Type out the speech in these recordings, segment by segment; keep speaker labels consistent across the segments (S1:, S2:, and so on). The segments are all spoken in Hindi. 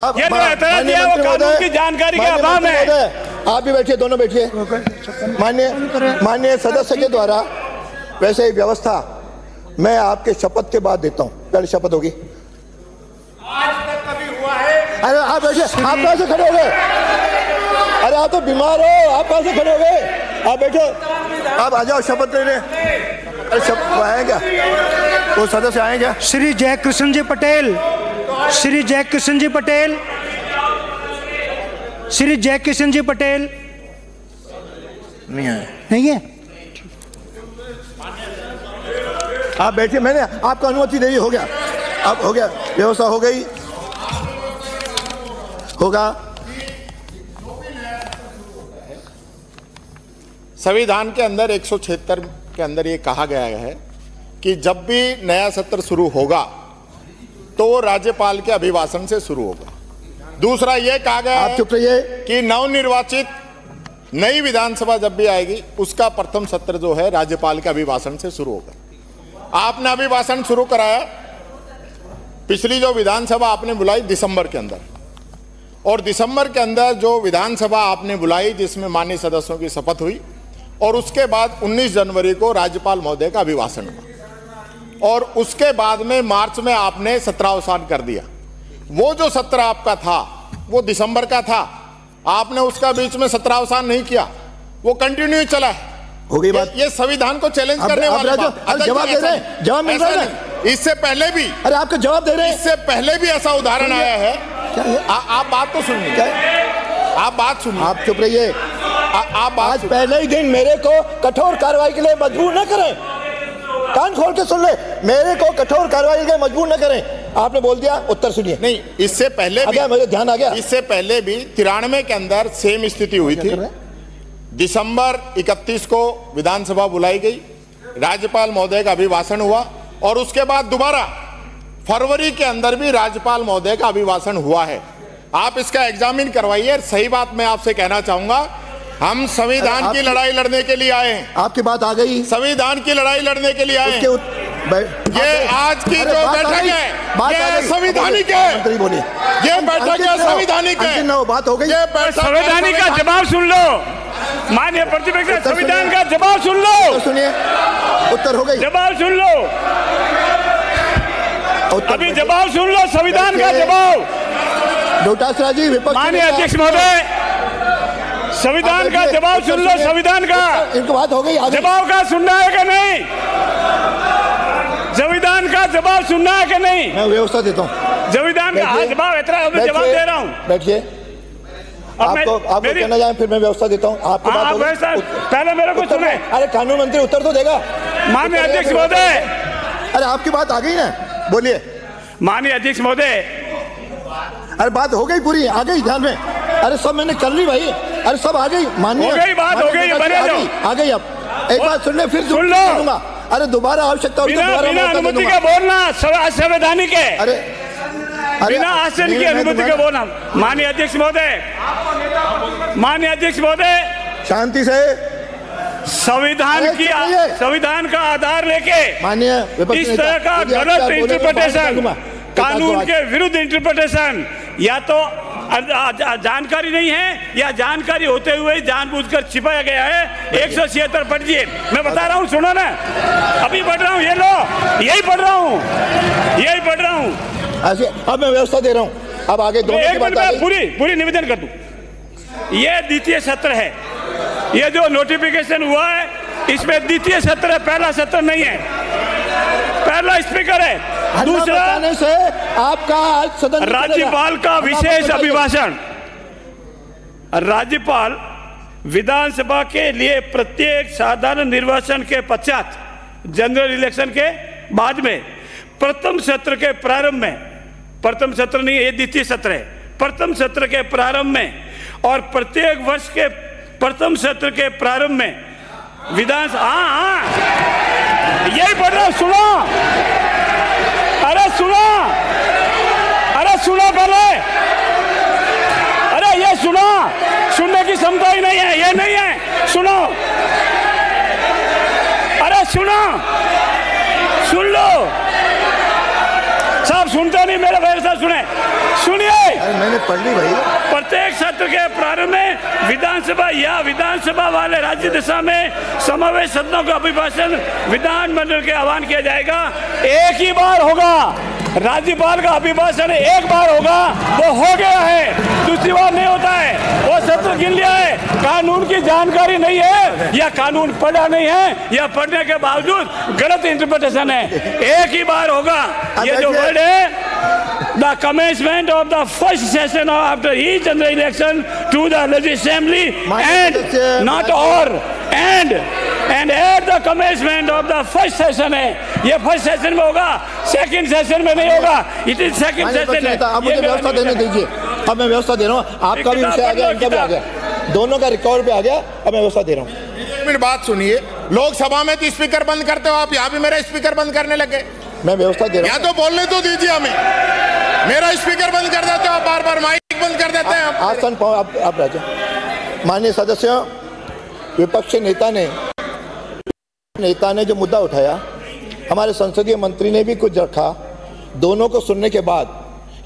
S1: ये एतराज दिया वो कानून की जानकारी का अभाव है।
S2: आप भी बैठिए, दोनों बैठिए। माननीय सदस्य के द्वारा वैसे ही व्यवस्था मैं आपके शपथ के बाद देता हूं। पहले शपथ होगी।
S1: आज तक कभी हुआ है?
S2: अरे आप बैठिए। आप कहां से खड़े हो गए? अरे आप तो बीमार हो, आप कहां से खड़े हो गए? आप बैठो, आप आ जाओ शपथ लेने। अरे शपथ आए क्या? वो सदस्य आए क्या?
S3: श्री जयकृष्ण जी पटेल, श्री जयकृष्ण जी पटेल, श्री जयकृष्ण जी पटेल
S2: नहीं आए।
S3: नहीं है।
S2: आप बैठिए, मैंने आपको अनुमति दे दी। हो गया, अब हो गया, व्यवस्था हो गई। होगा।
S4: संविधान के अंदर 176 के अंदर ये कहा गया है कि जब भी नया सत्र शुरू होगा तो राज्यपाल के अभिभाषण से शुरू होगा। दूसरा ये कहा गया है कि नवनिर्वाचित नई विधानसभा जब भी आएगी उसका प्रथम सत्र जो है राज्यपाल के अभिभाषण से शुरू होगा। आपने अभिभाषण शुरू कराया, पिछली जो विधानसभा आपने बुलाई दिसंबर के अंदर, और दिसंबर के अंदर जो विधानसभा आपने बुलाई जिसमें माननीय सदस्यों की शपथ हुई, और उसके बाद 19 जनवरी को राज्यपाल महोदय का अभिभाषण हुआ, और उसके बाद में मार्च में आपने सत्रावसान कर दिया। वो जो सत्र आपका था वो दिसंबर का था, आपने उसका बीच में सत्रावसान नहीं किया, वो कंटिन्यू चला है।
S2: हो गई बात।
S4: ये संविधान को चैलेंज करने वाली बात है।
S2: जवाब दे रहे हैं, जवाब मिल रहा है।
S4: इससे पहले भी,
S2: अरे आपका जवाब दे रहे हैं।
S4: इससे पहले भी ऐसा उदाहरण आया है। आप बात तो सुनिए, आप बात सुनिए।
S2: आप चुप रहिए।
S4: आप
S2: आज पहले ही दिन मेरे को कठोर कार्रवाई के लिए मजबूर न करें। कान खोल के सुन ले, मेरे को कठोर कार्रवाई के लिए मजबूर न करें। आपने बोल दिया, उत्तर सुनिए।
S4: नहीं, इससे पहले भी
S2: मेरे ध्यान आ गया।
S4: इससे पहले भी 93 के अंदर सेम स्थिति हुई थी। दिसंबर 31 को विधानसभा बुलाई गई, राज्यपाल महोदय का अभिभाषण हुआ, और उसके बाद दोबारा फरवरी के अंदर भी राज्यपाल महोदय का अभिभाषण हुआ है। आप इसका एग्जामिन करवाइए। सही बात मैं आपसे कहना चाहूंगा, हम संविधान की लड़ाई लड़ने के लिए आए हैं।
S2: आपकी बात आ गई।
S4: संविधान की लड़ाई लड़ने के लिए आए हैं। ये आज की जो बैठक है ये संवैधानिक है।
S2: मंत्री बोले,
S4: ये बैठक है संवैधानिक है।
S2: बात हो गई।
S1: संवैधानिक का जवाब सुन लो। माननीय प्रतिपक्ष, संविधान का जवाब सुन लो।
S2: सुनिए, उत्तर हो गई।
S1: जवाब सुन लो, अभी जवाब सुन लो। संविधान का जवाब।
S2: डोटासरा जी,
S1: माननीय अध्यक्ष महोदय, संविधान का जवाब सुन लो। संविधान का
S2: इनको बात हो गई।
S1: जवाब का सुनना है कि नहीं? संविधान का जवाब सुनना है कि नहीं?
S2: मैं व्यवस्था देता हूँ।
S1: संविधान का जवाब इतना जवाब दे रहा हूँ।
S2: बैठिए। आपको कहना जाए, फिर मैं व्यवस्था देता हूँ। आपकी बात हो गई।
S1: पहले मेरे को सुने।
S2: अरे कानून मंत्री उत्तर तो देगा।
S1: माननीय अध्यक्ष महोदय,
S2: अरे आपकी बात आ गई ना, बोलिए।
S1: माननीय अध्यक्ष महोदय,
S2: अरे बात हो गई पूरी, आ गई ध्यान में। अरे सब मैंने कर ली भाई। अरे सब आ गई। माननीय
S1: हो गई, बात हो गई,
S2: आ गई। अब एक बात सुन ले, फिर
S1: सुन लो।
S2: अरे दोबारा आवश्यकता होगी तो
S1: बिना अनुमति के बोलना संवैधानिक है।
S2: अरे
S1: बिना आसन की अनुमति के बोलना। माननीय अध्यक्ष महोदय, माननीय अध्यक्ष महोदय,
S2: शांति से।
S1: संविधान का आधार लेके
S2: माननीय
S1: इस तरह का गलत इंटरप्रिटेशन, कानून के विरुद्ध इंटरप्रिटेशन, या तो जानकारी नहीं है या जानकारी होते हुए जानबूझकर छिपाया गया है। 176 पढ़िए, मैं बता रहा हूँ, सुनो ना। अभी पढ़ रहा हूँ, ये लो, यही पढ़ रहा हूँ, यही पढ़ रहा हूँ।
S2: अब मैं व्यवस्था दे रहा हूँ। अब आगे
S1: एक मिनट में पूरी निवेदन कर दूं। ये द्वितीय सत्र है। ये जो नोटिफिकेशन हुआ है इसमें द्वितीय सत्र है, पहला सत्र नहीं है। पहला स्पीकर है। दूसरा
S2: से आपका सदन
S1: राज्यपाल का विशेष अभिभाषण। राज्यपाल विधानसभा के लिए प्रत्येक साधारण निर्वाचन के पश्चात, जनरल इलेक्शन के बाद में, प्रथम सत्र के प्रारंभ में, प्रथम सत्र नहीं, ये द्वितीय सत्र है, प्रथम सत्र के प्रारंभ में और प्रत्येक वर्ष के प्रथम सत्र के प्रारंभ में हाँ यही पढ़ रहा हूं, सुनो। अरे सुनो, अरे सुनो पहले। अरे ये सुनो, सुनने की क्षमता ही नहीं है, ये नहीं है। सुनो, अरे सुनो, सुन लो। सब सुनते नहीं, मेरे वैसा सुने। सुनिए,
S2: मैंने पढ़ ली भाई।
S1: प्रत्येक सत्र के प्रारंभ में विधानसभा या विधानसभा वाले राज्य दिशा में समावेश सदनों का अभिभाषण विधानमंडल के आह्वान किया जाएगा। एक ही बार होगा, राज्यपाल का अभिभाषण एक बार होगा, वो हो गया है, दूसरी बार नहीं होता है। वो सत्र गिन लिया है, कानून की जानकारी नहीं है या कानून पढ़ा नहीं है या पढ़ने के बावजूद गलत इंटरप्रिटेशन है। एक ही बार होगा। ये जो वर्ड है, the commencement of the first session after each general election to the legislative assembly and not or and at the commencement of the first session है। ये फर्स्ट सेशन में होगा, सेकंड सेशन में नहीं होगा। इट इज सेकंड सेशन है।
S2: अब मुझे व्यवस्था देने दीजिए। अब मैं व्यवस्था दे रहा हूँ, आपका भी विषय आ गया, इनका भी आ गया, दोनों का रिकॉर्ड पे आ गया। अब मैं व्यवस्था दे रहा हूँ।
S4: एक मिनट बात सुनिए, लोकसभा में तो स्पीकर बंद करते हो आप, यहाँ भी मेरा स्पीकर बंद करने लगे।
S2: मैं व्यवस्था दे रहा
S4: या
S2: हूँ।
S4: तो बोलने तो दीजिए हमें, मेरा स्पीकर बंद कर देते हो आप, बार बार माइक बंद कर देते हैं
S2: आसन पाओ आप राजा। माननीय सदस्यों, विपक्ष नेता ने जो मुद्दा उठाया, हमारे संसदीय मंत्री ने भी कुछ रखा, दोनों को सुनने के बाद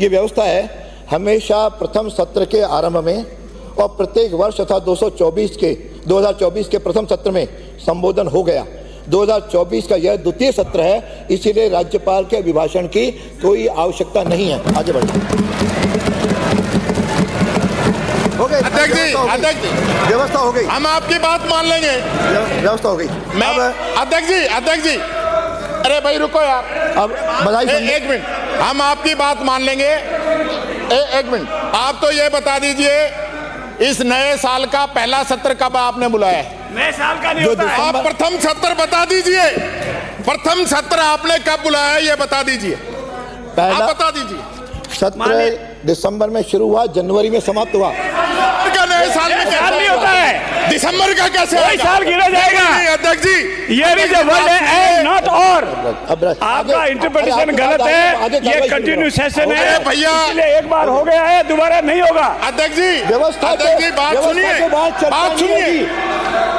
S2: ये व्यवस्था है, हमेशा प्रथम सत्र के आरंभ में और प्रत्येक वर्ष तथा 2024 के प्रथम सत्र में संबोधन हो गया। 2024 का यह द्वितीय सत्र है, इसीलिए राज्यपाल के अभिभाषण की कोई आवश्यकता नहीं है। आगे बढ़िए। हो गई
S4: अध्यक्ष जी,
S2: व्यवस्था हो गई।
S4: हम आपकी बात मान लेंगे,
S2: व्यवस्था हो गई।
S4: मैं अध्यक्ष जी, अरे भाई रुको यार,
S2: अब बधाई।
S4: एक मिनट, हम आपकी बात मान लेंगे। एक मिनट, आप तो ये बता दीजिए, इस नए साल का पहला सत्र कब आपने बुलाया है?
S1: नए साल का नहीं होता है।
S4: आप प्रथम सत्र बता दीजिए, प्रथम सत्र आपने कब बुलाया है ये बता दीजिए,
S2: पहला
S4: आप बता दीजिए।
S2: सत्र दिसंबर में शुरू हुआ, जनवरी में समाप्त हुआ।
S4: नए साल में
S1: साल नहीं होता है,
S4: दिसंबर का कैसे
S1: कोई साल गिना जाएगा?
S4: अध्यक्ष जी,
S1: ये भी जो वर्ड है एंड नॉट और,
S2: अब
S1: आपका इंटरप्रिटेशन गलत है। ये कंटिन्यू सेशन है
S4: भैया,
S1: इसलिए एक बार हो गया है, दोबारा नहीं होगा।
S4: अध्यक्ष जी,
S2: व्यवस्था
S4: की बात सुनिए, बात सुनिए,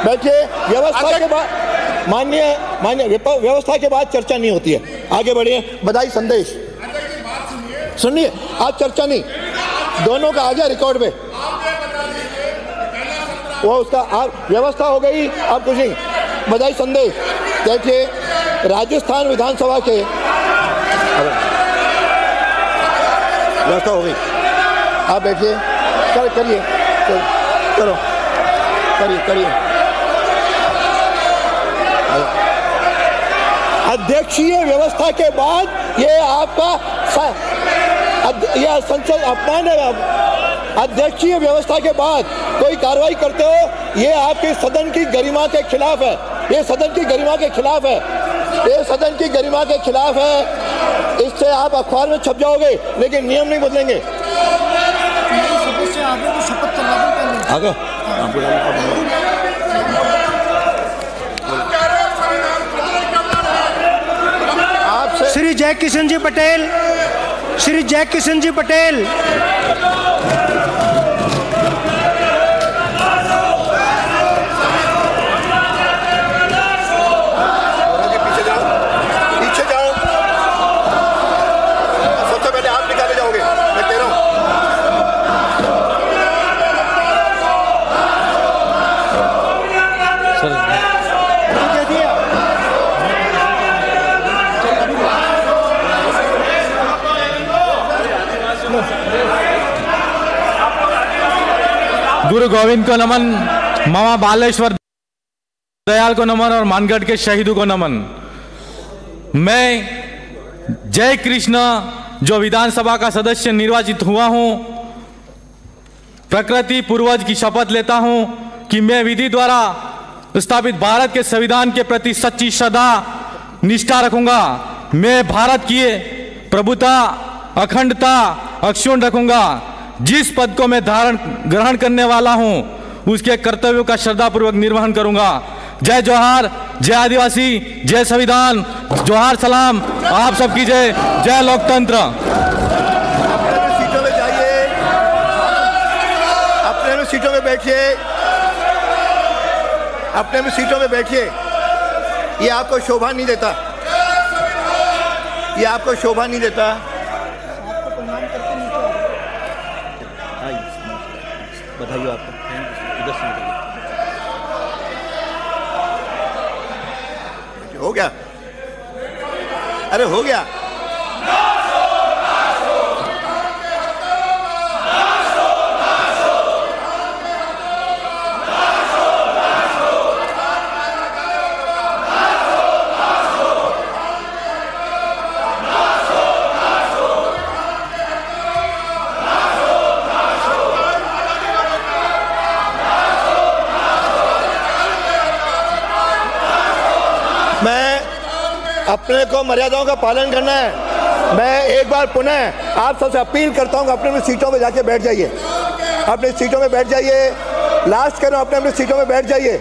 S2: बैठिए। व्यवस्था के बाद माननीय व्यवस्था के बाद चर्चा नहीं होती है। आगे बढ़िए। बधाई संदेश सुनिए, आज चर्चा नहीं, दोनों का आ गया रिकॉर्ड में, वो उसका आप व्यवस्था हो गई। आप कुछ नहीं, बधाई संदेश। देखिए, राजस्थान विधानसभा के व्यवस्था हो गई। आप बैठिए, करिए, करो, करिए। अध्यक्षीय व्यवस्था के बाद ये आपका यह संसद अपमान है। अध्यक्षीय व्यवस्था के बाद कोई कार्रवाई करते हो, ये आपके सदन की गरिमा के खिलाफ है। ये सदन की गरिमा के खिलाफ है। ये सदन की गरिमा के खिलाफ है। इससे आप अखबार में छप जाओगे, लेकिन नियम नहीं बदलेंगे। आगे
S3: श्री जय किशन जी पटेल, श्री जय किशन जी पटेल।
S2: पीछे जाओ, सबसे पहले आप निकाले जाओगे, मैं कह रहा हूँ।
S5: गुरु गोविंद को नमन, मामा बालेश्वर दयाल को नमन और मानगढ़ के शहीदों को नमन। मैं जय कृष्ण जो विधानसभा का सदस्य निर्वाचित हुआ हूं, प्रकृति पूर्वज की शपथ लेता हूं कि मैं विधि द्वारा स्थापित भारत के संविधान के प्रति सच्ची श्रद्धा निष्ठा रखूंगा। मैं भारत की प्रभुता, अखंडता अक्षुण्ण रखूंगा। जिस पद को मैं ग्रहण करने वाला हूं, उसके कर्तव्यों का श्रद्धापूर्वक निर्वहन करूंगा। जय जोहार, जय आदिवासी, जय संविधान, जोहार सलाम, आप सबकी जय, जय लोकतंत्र।
S2: सीटों में जाइए, अपने सीटों में बैठिए, अपने सीटों में बैठिए। ये आपको शोभा नहीं देता, ये आपको शोभा नहीं देता। बधाई हो आपको। इधर से हो गया, अरे हो गया। अपने को मर्यादाओं का पालन करना है। मैं एक बार पुनः आप सबसे अपील करता हूं कि अपने अपनी सीटों में जाके बैठ जाइए, अपनी सीटों में बैठ जाइए। लास्ट करो, अपने अपनी सीटों में बैठ जाइए।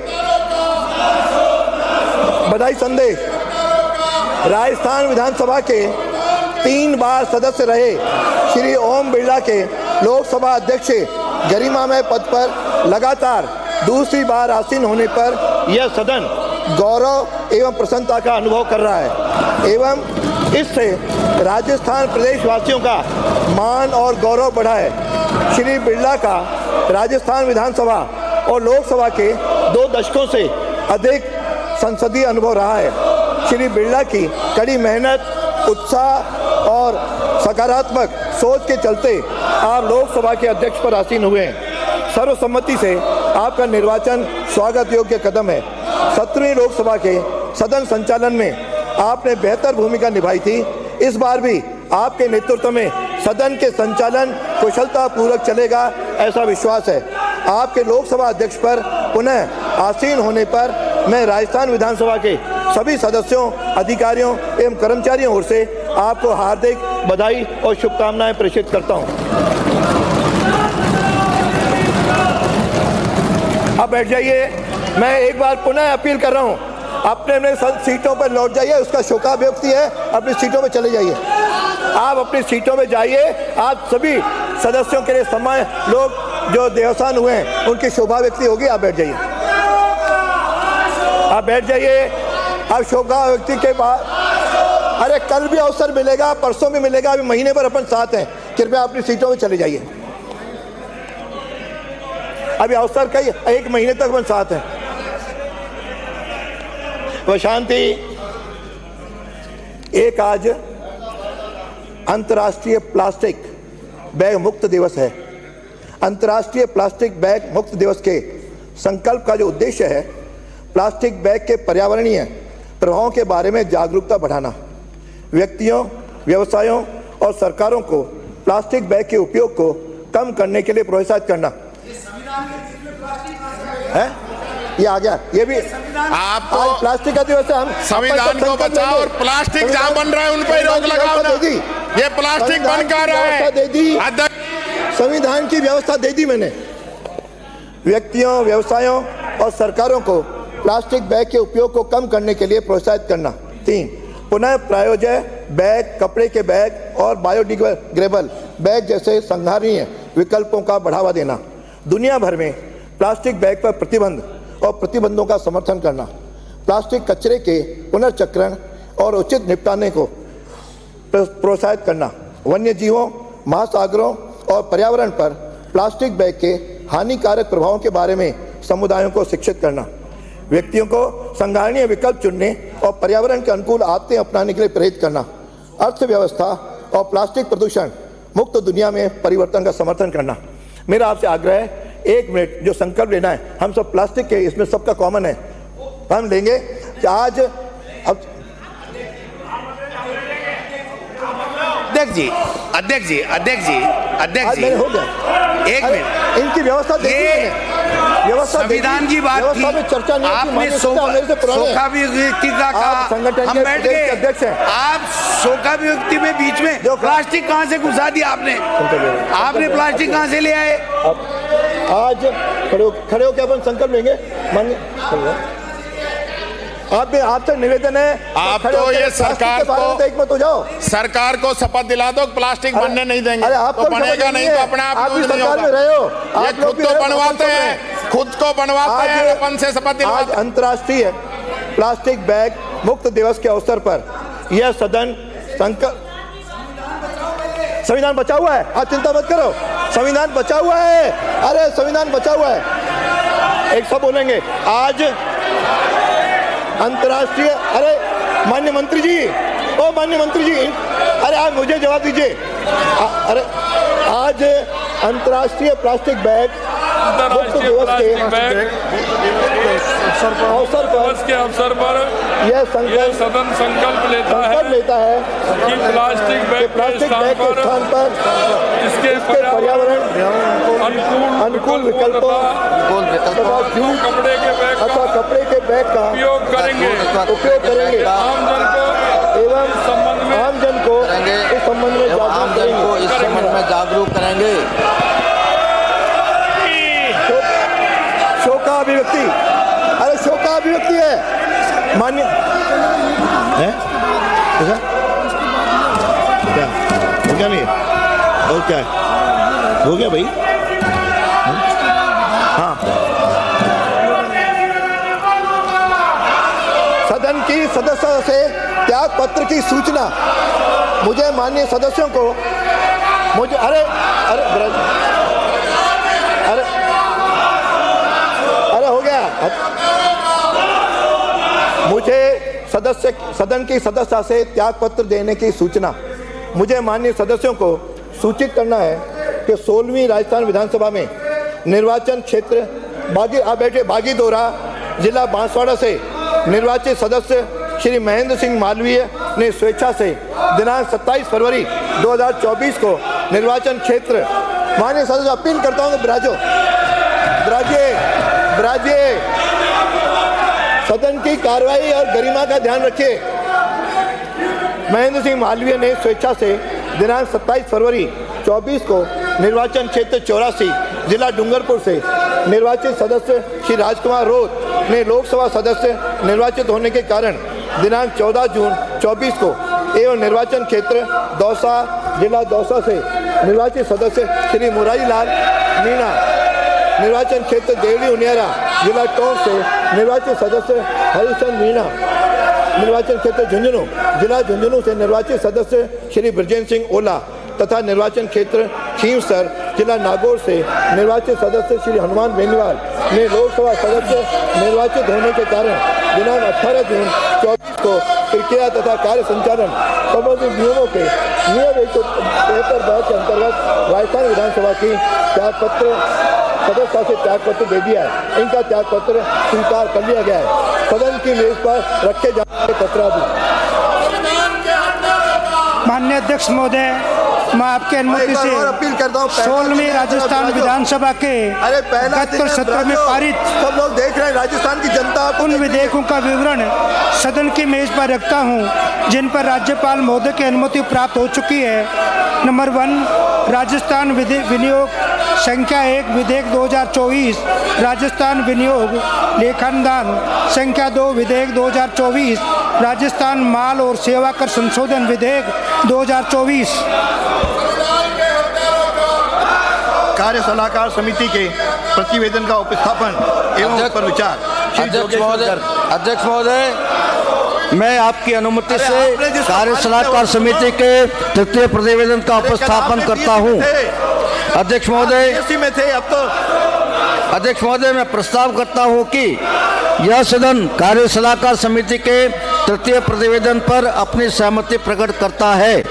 S2: बधाई संदेश। राजस्थान विधानसभा के 3 बार सदस्य रहे श्री ओम बिरला के लोकसभा अध्यक्ष गरिमामय पद पर लगातार दूसरी बार आसीन होने पर यह सदन गौरव एवं प्रसन्नता का अनुभव कर रहा है एवं इससे राजस्थान प्रदेश वासियों का मान और गौरव बढ़ा है। श्री बिरला का राजस्थान विधानसभा और लोकसभा के 2 दशकों से अधिक संसदीय अनुभव रहा है। श्री बिरला की कड़ी मेहनत, उत्साह और सकारात्मक सोच के चलते आप लोकसभा के अध्यक्ष पर आसीन हुए हैं। सर्वसम्मति से आपका निर्वाचन स्वागत योग्य कदम है। 17वीं लोकसभा के सदन संचालन में आपने बेहतर भूमिका निभाई थी। इस बार भी आपके नेतृत्व में सदन के संचालन कुशलता पूर्वक चलेगा, ऐसा विश्वास है। आपके लोकसभा अध्यक्ष पर पुनः आसीन होने पर मैं राजस्थान विधानसभा के सभी सदस्यों, अधिकारियों एवं कर्मचारियों ओर से आपको हार्दिक बधाई और शुभकामनाएं प्रेषित करता हूं। अब बैठ जाइए। मैं एक बार पुनः अपील कर रहा हूं, अपने अपने सीटों पर लौट जाइए। उसका शोकाभिव्यक्ति है, अपनी सीटों में चले जाइए। आप अपनी सीटों में जाइए। आप सभी सदस्यों के लिए सम्मान, लोग जो देवसान हुए हैं उनकी शोभाव्यक्ति होगी। आप बैठ जाइए, आप बैठ जाइए। अब शोकाव्यक्ति के बाद अरे कल भी अवसर मिलेगा, परसों भी मिलेगा, अभी महीने भर अपन साथ हैं। कृपया अपनी सीटों में चले जाइए। अभी अवसर कई 1 महीने तक अपन साथ हैं। वह शांति। एक आज अंतर्राष्ट्रीय प्लास्टिक बैग मुक्त दिवस है। अंतर्राष्ट्रीय प्लास्टिक बैग मुक्त दिवस के संकल्प का जो उद्देश्य है, प्लास्टिक बैग के पर्यावरणीय प्रभावों के बारे में जागरूकता बढ़ाना, व्यक्तियों, व्यवसायों और सरकारों को प्लास्टिक बैग के उपयोग को कम करने के लिए प्रोत्साहित करना है। ये आ गया, ये भी
S4: आपको
S2: प्लास्टिक का दिवस है। हम
S4: संविधान को बचाओ और प्लास्टिक जहां बन रहा है उन पर रोक लगाओ ना। ये प्लास्टिक बन कर रहा है।
S2: संविधान की व्यवस्था दे दी मैंने। व्यक्तियों, व्यवसायों और सरकारों को प्लास्टिक बैग के उपयोग को कम करने के लिए प्रोत्साहित करना। 3, पुनः प्रायोज्य बैग, कपड़े के बैग और बायोडिग्रेडेबल बैग जैसे संधारणीय विकल्पों का बढ़ावा देना। दुनिया भर में प्लास्टिक बैग पर प्रतिबंध और प्रतिबंधों का समर्थन करना। प्लास्टिक कचरे के पुनर्चक्रण और उचित निपटाने को प्रोत्साहित करना। वन्य जीवों, महासागरों और पर्यावरण पर प्लास्टिक बैग के हानिकारक प्रभावों के बारे में समुदायों को शिक्षित करना। व्यक्तियों को संधारणीय विकल्प चुनने और पर्यावरण के अनुकूल आदतें अपनाने के लिए प्रेरित करना। अर्थव्यवस्था और प्लास्टिक प्रदूषण मुक्त दुनिया में परिवर्तन का समर्थन करना। मेरा आपसे आग्रह है, 1 मिनट जो संकल्प लेना है, हम सब प्लास्टिक के, इसमें सबका कॉमन है, हम लेंगे कि आज अब
S6: अध्यक्ष जी
S2: हो गया।
S6: 1 मिनट,
S2: इनकी व्यवस्था
S6: संविधान की बात की,
S2: चर्चा नहीं,
S6: आपने शोकाभिव्यक्ति का कहा, हम बैठ गए।
S2: अध्यक्ष हैं
S6: आप शोकाभिव्यक्ति में बीच में प्लास्टिक कहां से घुसा दिया आपने प्लास्टिक कहां से ले आए?
S2: आज खड़े होकर अपन संकल्प लेंगे। आपसे निवेदन है,
S4: आप तो ये सरकार को
S2: एक मत हो जाओ।
S4: सरकार को शपथ दिला दो प्लास्टिक बनने नहीं देंगे।
S2: अरे आप
S4: तो बनेगा नहीं, तो अपने आप यूज नहीं होगा।
S2: रहे हो,
S4: ये खुद को बनवाते हैं, खुद को बनवाते हैं, अपन से शपथ दिलवाते हैं।
S2: अंतर्राष्ट्रीय प्लास्टिक बैग मुक्त दिवस के अवसर पर यह सदन संविधान बचा हुआ है। आप चिंता मत करो। संविधान बचा हुआ है। अरे संविधान बचा हुआ है। एक सब बोलेंगे आज अंतर्राष्ट्रीय, अरे माननीय मंत्री जी, ओ माननीय मंत्री जी, अरे आप मुझे जवाब दीजिए। अरे आज अंतर्राष्ट्रीय प्लास्टिक बैग
S7: अवसर पर
S2: यह
S7: सदन संकल्प लेता है कि प्लास्टिक बैग के स्थान पर इसके पर्यावरण
S2: अनुकूल विकल्पों तथा कपड़े के बैग का उपयोग करेंगे एवं आम जन को इस संबंध में जागरूक करेंगे। शोक का अभिव्यक्ति, अरे शोक का अभिव्यक्ति है मान्य है क्या हो गया नहीं और क्या हो गया भाई। हाँ, सदन की सदस्यों से त्याग पत्र की सूचना मुझे माननीय सदस्यों को मुझे अरे अरे अरे अरे हो गया। मुझे सदन की सदस्यता से त्याग पत्र देने की सूचना मुझे माननीय सदस्यों को सूचित करना है कि 16वीं राजस्थान विधानसभा में निर्वाचन क्षेत्र बागी दोरा जिला बांसवाड़ा से निर्वाचित सदस्य श्री महेंद्र सिंह मालवीय ने स्वेच्छा से दिनांक 27 फरवरी 2024 को निर्वाचन क्षेत्र, माननीय सदस्य अपील करता हूं ब्राजिए सदन की कार्रवाई और गरिमा का ध्यान रखिए। महेंद्र सिंह मालवीय ने स्वेच्छा से दिनांक 27 फरवरी 24 को निर्वाचन क्षेत्र 84 जिला डूंगरपुर से निर्वाचित सदस्य श्री राजकुमार रोत ने लोकसभा सदस्य निर्वाचित होने के कारण दिनांक 14 जून 24 को एवं निर्वाचन क्षेत्र दौसा जिला दौसा से निर्वाचित सदस्य श्री मुरारी लाल मीणा, निर्वाचन क्षेत्र देवली उनियारा जिला टोंक से निर्वाचित सदस्य हरिचंद मीणा, निर्वाचन क्षेत्र झुंझुनू जिला झुंझुनू से निर्वाचित सदस्य श्री ब्रजेंद्र सिंह ओला तथा निर्वाचन क्षेत्र खींवसर जिला नागौर से निर्वाचित सदस्य श्री हनुमान बेनीवाल ने लोकसभा सदस्य निर्वाचित होने के कारण दिनांक 18 जून 24 को प्रक्रिया तथा कार्य संचालन संबंधित नियमों के नियम 173 बार के अंतर्गत राजस्थान विधानसभा की त्यागपत्र सदस्यता से त्यागपत्र दे दिया है। इनका त्यागपत्र स्वीकार कर लिया गया है। सदन की मेज पर रखे जाने पत्र
S3: माननीय अध्यक्ष महोदय, मैं आपके अनुमति से
S2: अपील करता हूँ
S3: 16वीं राजस्थान विधानसभा के इकहत्तर सत्र में पारित
S2: सब लोग देख रहे हैं राजस्थान की जनता
S3: उन विधेयकों का विवरण सदन की मेज पर रखता हूं जिन पर राज्यपाल महोदय की अनुमति प्राप्त हो चुकी है। नंबर 1 राजस्थान विनियोग संख्या 1 विधेयक 2024, राजस्थान विनियोग लेखानुदान संख्या 2 विधेयक 2024, राजस्थान माल और सेवा कर संशोधन विधेयक 2024।
S2: कार्य सलाहकार समिति के प्रतिवेदन का उपस्थापन एवं पर विचार।
S8: अध्यक्ष महोदय, मैं आपकी अनुमति से कार्य सलाहकार समिति के तृतीय प्रतिवेदन का उपस्थापन करता हूं। अध्यक्ष महोदय, अध्यक्ष महोदय, मैं प्रस्ताव करता हूं कि यह सदन कार्य सलाहकार समिति के तृतीय प्रतिवेदन पर अपनी सहमति प्रकट करता है।